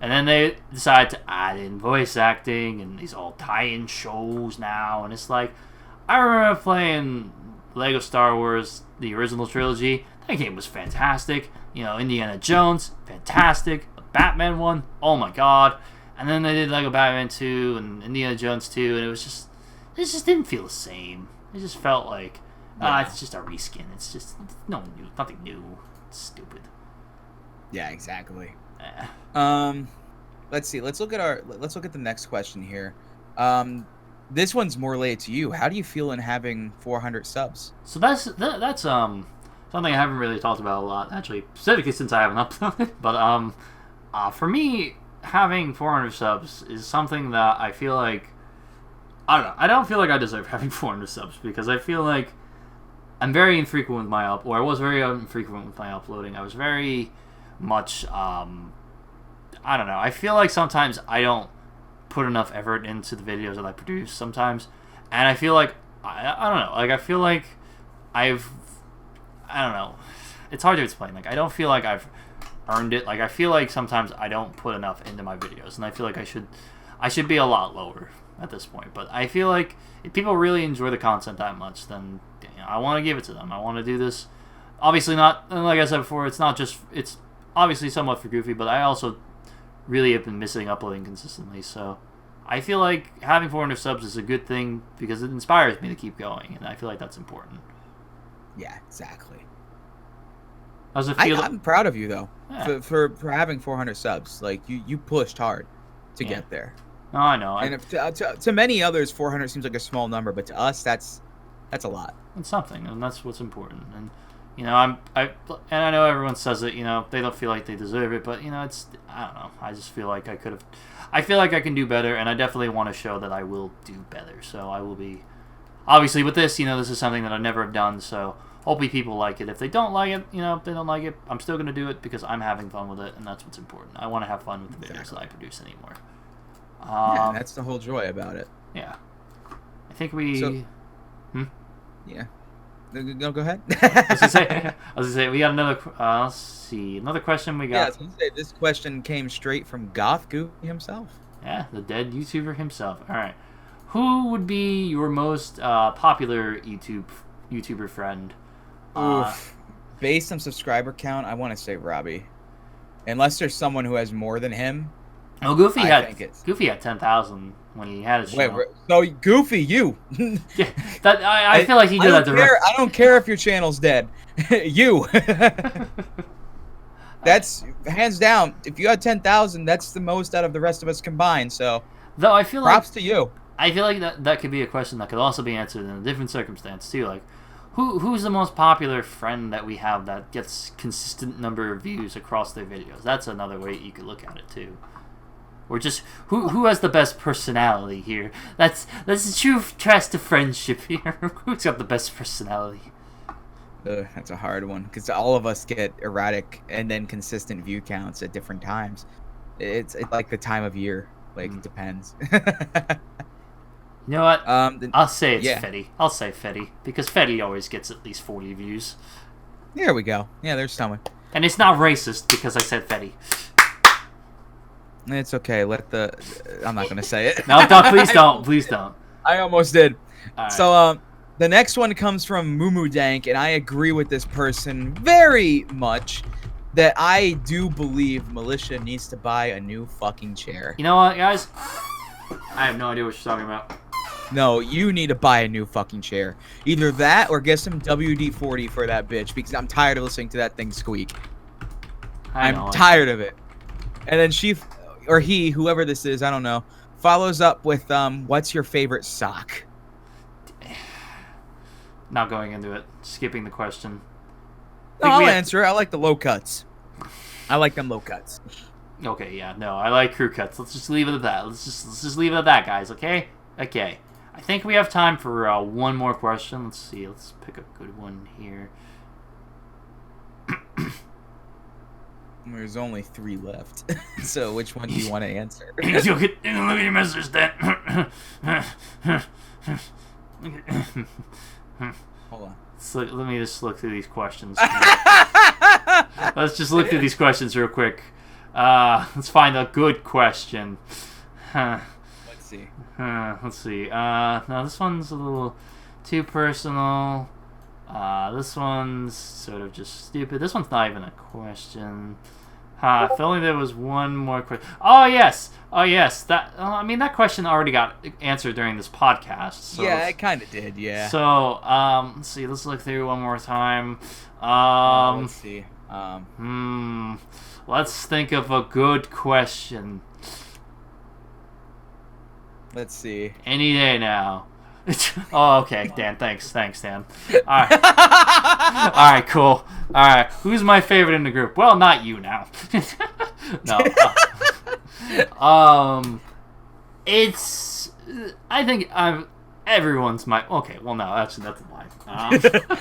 And then they decided to add in voice acting and these all tie-in shows now. And it's like, I remember playing Lego Star Wars, the original trilogy. That game was fantastic. You know, Indiana Jones, fantastic. The Batman one, oh my god. And then they did Lego Batman 2 and Indiana Jones 2, and it just didn't feel the same. It just felt like, it's just a reskin. It's just nothing new. It's stupid. Yeah, exactly. Eh. Let's see. Let's look at the next question here. This one's more related to you. How do you feel in having 400 subs? So that's something I haven't really talked about a lot, actually, specifically since I haven't uploaded. But for me, having 400 subs is something that I feel like, I don't know. I don't feel like I deserve having 400 subs because I feel like I'm very infrequent with my I was very infrequent with my uploading. I was very much, I don't know. I feel like sometimes I don't put enough effort into the videos that I produce sometimes. And I feel like, I don't know. Like, I feel like I don't know. It's hard to explain. Like, I don't feel like I've earned it. Like, I feel like sometimes I don't put enough into my videos. And I feel like I should be a lot lower at this point. But I feel like if people really enjoy the content that much, then I want to give it to them. I want to do this. Obviously not, and like I said before, it's obviously somewhat for Goofy, but I also really have been missing uploading consistently. So I feel like having 400 subs is a good thing because it inspires me to keep going. And I feel like that's important. Yeah, exactly. How's it feel? I'm proud of you though, Yeah. for having 400 subs. Like you pushed hard to get there. No, I know. And to many others, 400 seems like a small number, but to us, that's a lot. It's something, and that's what's important. And you know, I know everyone says it. You know, they don't feel like they deserve it, but you know, I don't know. I just feel like I could have. I feel like I can do better, and I definitely want to show that I will do better. So I will be. Obviously, with this, you know, this is something that I never have done. So hopefully, people like it. If they don't like it, you know, if they don't like it, I'm still gonna do it because I'm having fun with it, and that's what's important. I want to have fun with the videos that I produce anymore. Yeah, that's the whole joy about it. Yeah, I think we. Yeah. No, go ahead. I was gonna say, we got another. Let's see, another question we got. Yeah, I was gonna say this question came straight from Goth Goofy himself. Yeah, the dead YouTuber himself. All right, who would be your most popular YouTuber friend? Based on subscriber count, I want to say Robbie, unless there's someone who has more than him. Oh, Goofy had 10,000 when he had his channel. Wait, no, Goofy, you. Yeah, that I feel like he did that directly. I don't care if your channel's dead. You. That's hands down. If you had 10,000, that's the most out of the rest of us combined. So, though I feel props to you. I feel like that could be a question that could also be answered in a different circumstance too. Like, who's the most popular friend that we have that gets consistent number of views across their videos? That's another way you could look at it too. Or just who has the best personality here? That's the true test of friendship here. Who's got the best personality? That's a hard one because all of us get erratic and then consistent view counts at different times. It's like the time of year. Like it depends. You know what? I'll say it's Fetty. I'll say Fetty because Fetty always gets at least 40 views. There we go. Yeah, there's someone. And it's not racist because I said Fetty. It's okay. I'm not gonna say it. No, please don't. Please don't. I almost did. Right. So, the next one comes from Mumu Dank, and I agree with this person very much that I do believe Militia needs to buy a new fucking chair. You know what, guys? I have no idea what you're talking about. No, you need to buy a new fucking chair. Either that or get some WD-40 for that bitch because I'm tired of listening to that thing squeak. I'm tired of it. And then she, or he, whoever this is, I don't know, follows up with, what's your favorite sock? Not going into it. Skipping the question. No, I'll answer it. I like the low cuts. I like them low cuts. Okay, yeah, no, I like crew cuts. Let's just leave it at that. Let's just leave it at that, guys. Okay. I think we have time for one more question. Let's see. Let's pick a good one here. There's only 3 left. So which one do you want to answer? Look at your message then. Hold on. Let me just look through these questions. Let's just look through these questions real quick. Let's find a good question. Let's see. Let's see. No, this one's a little too personal. This one's sort of just stupid. This one's not even a question. If only there was one more question. Oh yes. That I mean, that question already got answered during this podcast. So yeah, it kind of did. Yeah. So let's see. Let's look through one more time. Let's see. Let's think of a good question. Let's see. Any day now. Oh, okay, Dan. Thanks, Dan. All right. All right, cool. All right, who's my favorite in the group? Well, not you now. No. It's. I think everyone's my. Okay, well, no, that's a lie.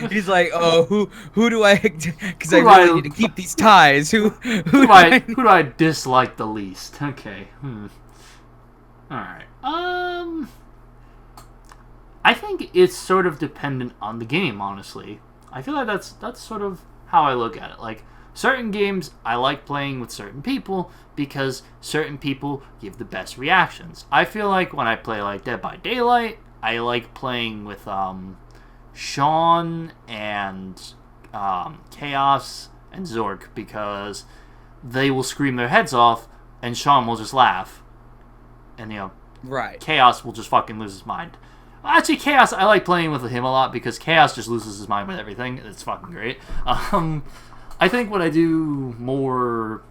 He's like, oh, who do I? Because I really need to keep these ties. Who do I dislike the least? Okay. All right. I think it's sort of dependent on the game, honestly. I feel like that's sort of how I look at it. Like, certain games I like playing with certain people because certain people give the best reactions. I feel like when I play like Dead by Daylight, I like playing with Sean and Chaos and Zork because they will scream their heads off and Sean will just laugh. And, right. Chaos will just fucking lose his mind. Actually, Chaos, I like playing with him a lot because Chaos just loses his mind with everything. It's fucking great. I think when I do more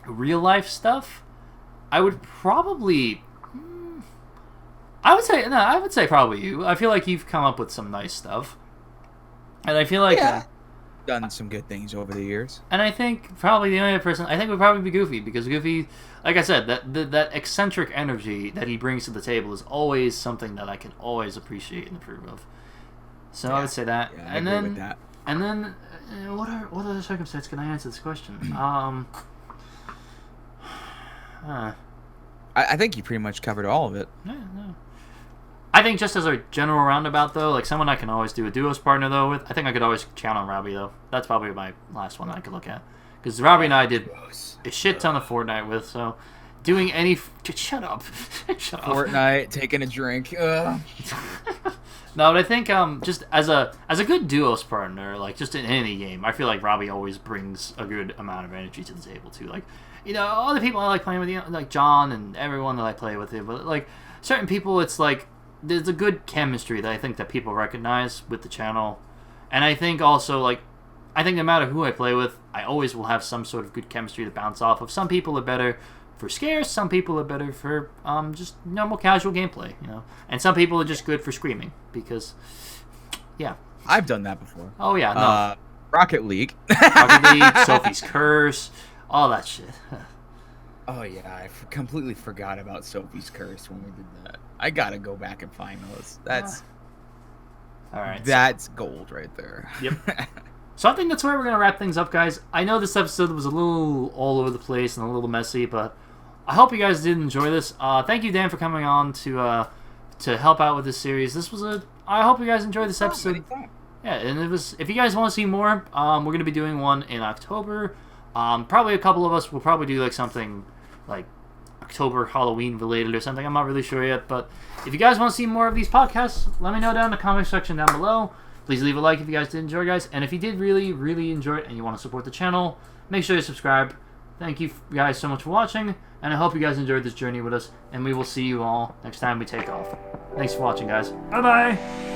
real-life stuff, I would probably... I would say probably you. I feel like you've come up with some nice stuff. And I feel like... Yeah. Done some good things over the years. And I think probably the only other person I think would probably be Goofy, because Goofy, like I said, that eccentric energy that he brings to the table is always something that I can always appreciate and approve of. So yeah, I would say that. Yeah, I agree with that. And then what other circumstances can I answer this question? I think you pretty much covered all of it. Yeah, no. I think just as a general roundabout, though, like someone I can always do a duos partner, though, with, I think I could always count on Robbie, though. That's probably my last one that I could look at. Because Robbie and I did a shit ton of Fortnite with, so doing any... Shut up. Shut up. Fortnite, taking a drink. No, but I think just as a good duos partner, like just in any game, I feel like Robbie always brings a good amount of energy to the table, too. Like, all the people I like playing with, like John and everyone that I play with, but like certain people, it's like there's a good chemistry that I think that people recognize with the channel. And I think also, like, I think no matter who I play with, I always will have some sort of good chemistry to bounce off of. Some people are better for scares, some people are better for just normal casual gameplay, And some people are just good for screaming, because, yeah. I've done that before. Oh, yeah, no. Rocket League. Rocket League, Sophie's Curse, all that shit. Oh, yeah, I completely forgot about Sophie's Curse when we did that. I gotta go back and find those. That's all right. That's gold right there. Yep. So I think that's where we're gonna wrap things up, guys. I know this episode was a little all over the place and a little messy, but I hope you guys did enjoy this. Thank you, Dan, for coming on to help out with this series. I hope you guys enjoyed this episode. Yeah, and if you guys want to see more, we're gonna be doing one in October. Probably a couple of us will probably do like something like October Halloween related or something. I'm not really sure yet, but if you guys want to see more of these podcasts, let me know down in the comment section down below. Please leave a like if you guys did enjoy, guys. And if you did really, really enjoy it and you want to support the channel, make sure you subscribe. Thank you guys so much for watching, and I hope you guys enjoyed this journey with us, and we will see you all next time we take off. Thanks for watching, guys. Bye-bye!